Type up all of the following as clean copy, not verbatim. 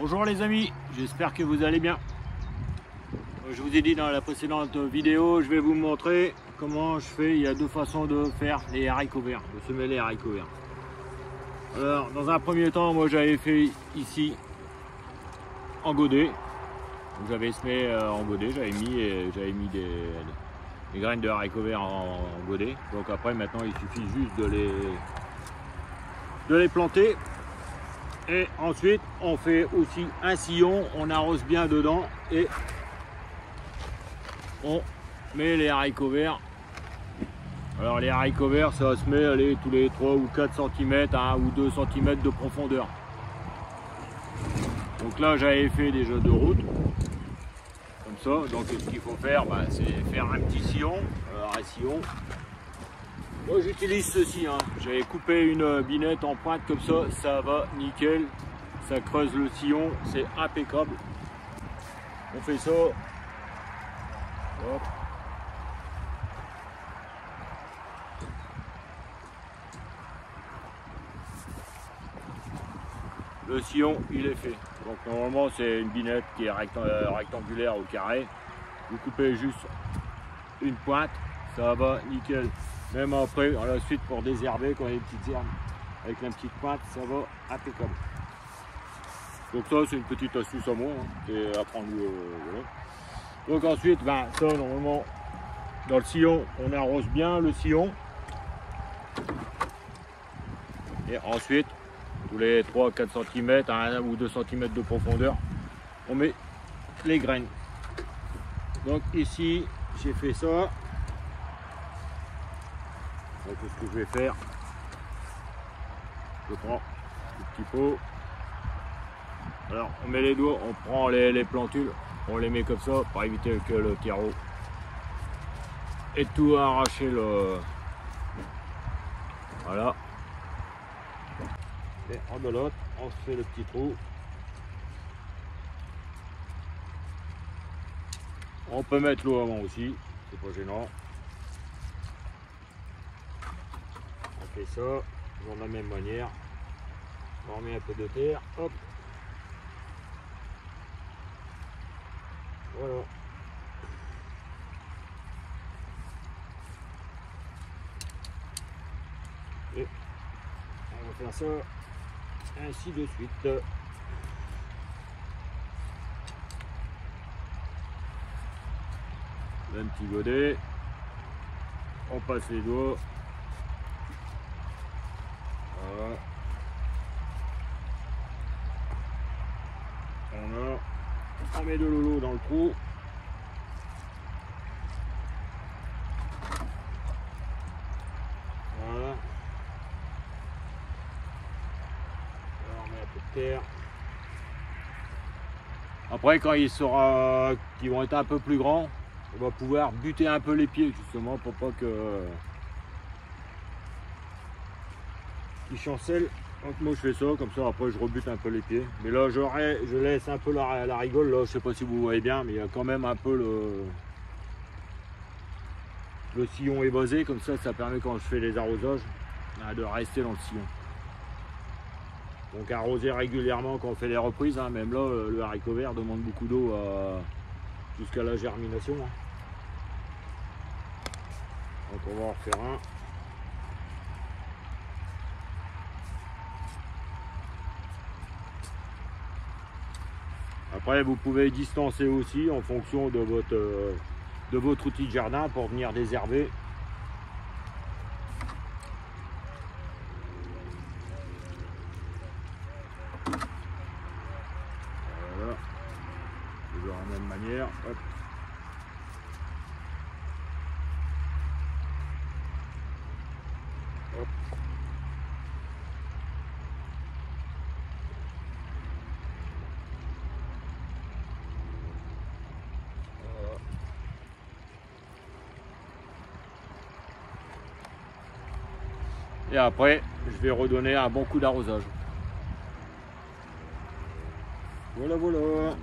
Bonjour les amis, j'espère que vous allez bien. Je vous ai dit dans la précédente vidéo, je vais vous montrer comment je fais. Il y a deux façons de faire les haricots verts, de semer les haricots verts. Alors, dans un premier temps, moi j'avais fait ici en godet. J'avais semé en godet, j'avais mis des graines de haricots verts en godet. Donc après, maintenant, il suffit juste de les planter. Et ensuite, on fait aussi un sillon, on arrose bien dedans et on met les haricots verts. Alors les haricots verts, ça se met allez, tous les 3 ou 4 cm, 1 ou 2 cm de profondeur. Donc là, j'avais fait déjà 2 routes, comme ça. Donc ce qu'il faut faire, c'est faire un petit sillon. Alors un sillon, moi j'utilise ceci, hein. J'avais coupé une binette en pointe comme ça va nickel, ça creuse le sillon, c'est impeccable. On fait ça. Hop. Le sillon il est fait. Donc normalement c'est une binette qui est rectangulaire ou carré. Vous coupez juste une pointe, ça va nickel. Même après, à la suite pour désherber, quand il y a des petites herbes, avec la petite pointe, ça va impeccable. Donc ça, c'est une petite astuce à moi, hein, et à prendre. Voilà. Donc ensuite, ça, normalement, dans le sillon, on arrose bien le sillon. Et ensuite, tous les 3-4 cm, 1 ou 2 cm de profondeur, on met les graines. Donc ici, j'ai fait ça. Donc ce que je vais faire, je prends le petit pot. Alors on met les doigts, on prend les plantules, on les met comme ça pour éviter que le terreau ait tout arraché le. Voilà. Et en de l'autre, on se fait le petit trou. On peut mettre l'eau avant aussi, c'est pas gênant. On fait ça, de la même manière. On remet un peu de terre, hop. Voilà. Et on va faire ça ainsi de suite. Un petit godet. On passe les doigts. Voilà. On met de l'eau dans le trou. Voilà. On met un peu de terre. Après, quand ils vont être un peu plus grands, on va pouvoir buter un peu les pieds justement pour pas que qu'ils chancellent. Donc moi je fais ça, comme ça après je rebute un peu les pieds. Mais là je laisse un peu la rigole, là je sais pas si vous voyez bien, mais il y a quand même un peu le sillon évasé, comme ça permet quand je fais les arrosages de rester dans le sillon. Donc arroser régulièrement quand on fait les reprises, hein, même là le haricot vert demande beaucoup d'eau jusqu'à la germination. Hein. Donc on va en refaire un. Après, vous pouvez distancer aussi en fonction de votre outil de jardin pour venir désherber. Voilà. De la même manière. Hop. Hop. Et après, je vais redonner un bon coup d'arrosage. Voilà, voilà.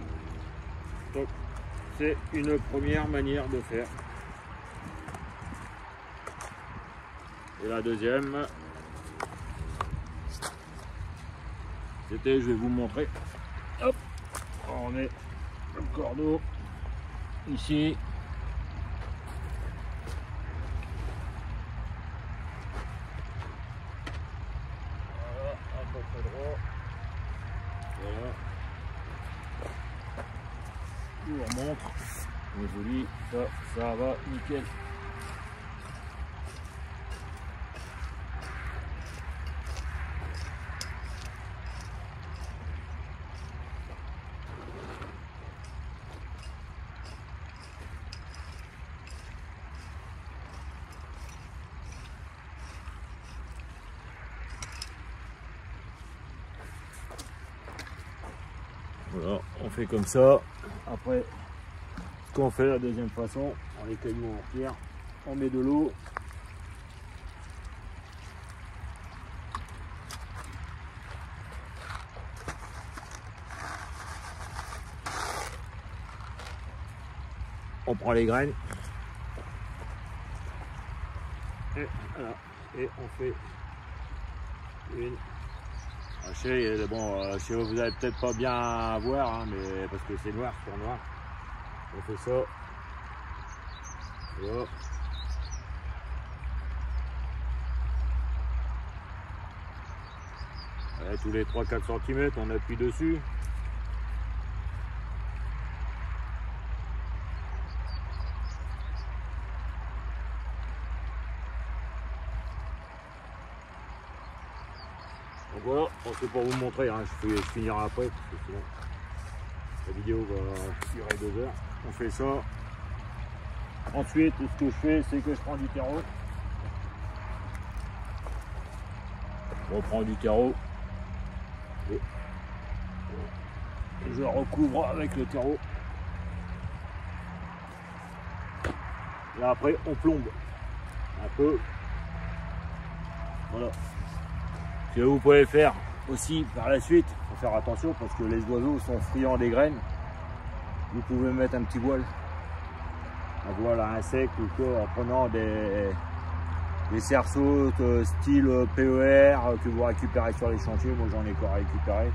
Donc, c'est une première manière de faire. Et la deuxième, c'était, je vais vous montrer. Hop. On met le cordeau ici. Voilà, à peu près droit. Voilà. Je vous remontre. Je vous dis, ça va nickel. Voilà, on fait comme ça. Après, ce qu'on fait la deuxième façon, on les cailloux en pierre, on met de l'eau. On prend les graines. Et voilà, et on fait une. Bon, vous allez peut-être pas bien voir, hein, mais parce que c'est noir sur noir. On fait ça. Voilà. Ouais, tous les 3-4 cm, on appuie dessus. Donc voilà, c'est pour vous montrer, hein, je finirai après, parce que sinon la vidéo va durer 2 heures. On fait ça. Ensuite, ce que je fais, c'est que je prends du terreau. On prend du terreau. Et je recouvre avec le terreau. Et après, on plombe un peu. Voilà. Ce que vous pouvez faire aussi par la suite, il faut faire attention parce que les oiseaux sont friands des graines. Vous pouvez mettre un petit voile, à insectes ou quoi, en prenant des cerceaux style PER que vous récupérez sur les chantiers. Moi j'en ai encore récupéré.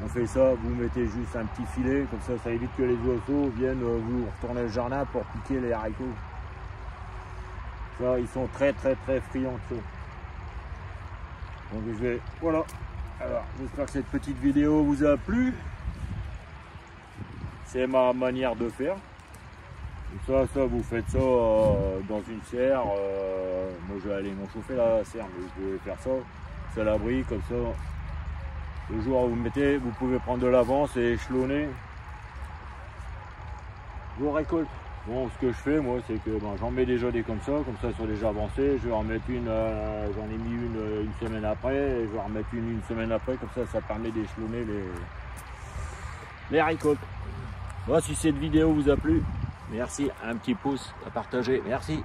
On fait ça, vous mettez juste un petit filet, comme ça évite que les oiseaux viennent vous retourner le jardin pour piquer les haricots. Ça, ils sont très friands de ça. Donc je vais, voilà. Alors j'espère que cette petite vidéo vous a plu. C'est ma manière de faire. Ça vous faites ça dans une serre. Moi je vais aller m'en chauffer la serre, mais vous pouvez faire ça. C'est à l'abri, comme ça. Le jour où vous mettez, vous pouvez prendre de l'avance et échelonner vos récoltes. Bon, ce que je fais moi, c'est que j'en mets déjà des comme ça elles sont déjà avancées. Je vais en mettre une, j'en ai mis une semaine après, et je vais en remettre une semaine après, comme ça permet d'échelonner les récoltes. Voilà, si cette vidéo vous a plu, merci, un petit pouce à partager, merci.